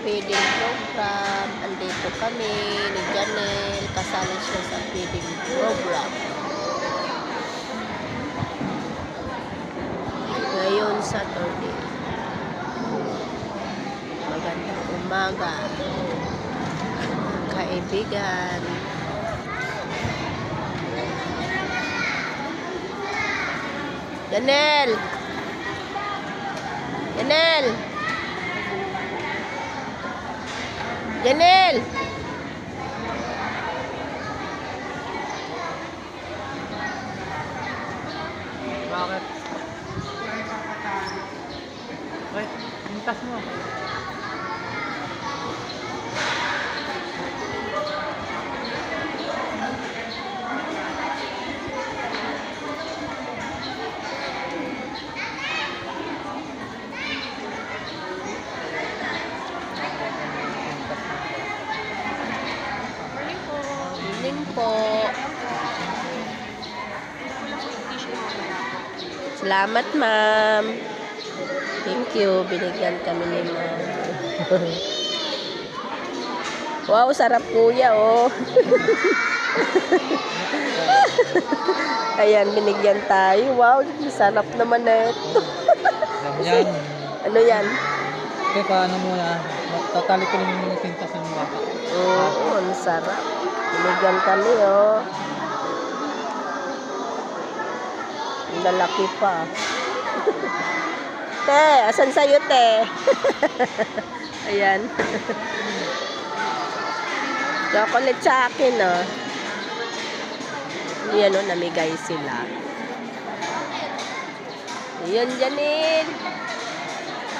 feeding program. Andito kami ni Janelle. Kasali siya sa feeding program. Ngayon Saturday. Magandang umaga. Kaibigan. Janelle! Janelle! Janelle! Bakit? Uy, pintas mo. Morning po. Salamat, ma'am. Thank you. Binigyan kami ni ma'am. Wow, sarap kuya, oh. Ayan, binigyan tayo. Wow, sarap naman na ito. Yan. Ano yan? Okay, paano muna? Tatali ko naman yung pintas ng bata. Oo, ang sarap. Binigyan kami, oh. Ang lalaki pa. Te, asan sa'yo, te? Ayan. Chocolate sa akin, oh. Yan, oh, namigay sila. Ayan, Janine.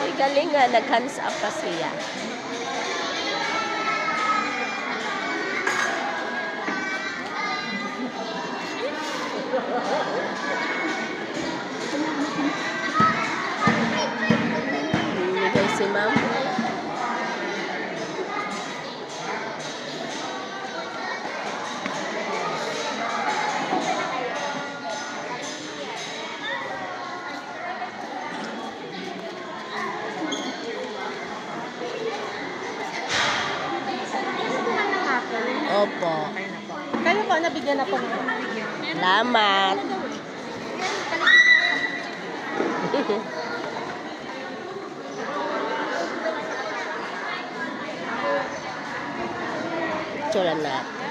Ay, galing nga, nag-hands up pa siya. Namigay si ma'am. Opo. Kaya po, nabigyan ako ng Salamat. Picture natin.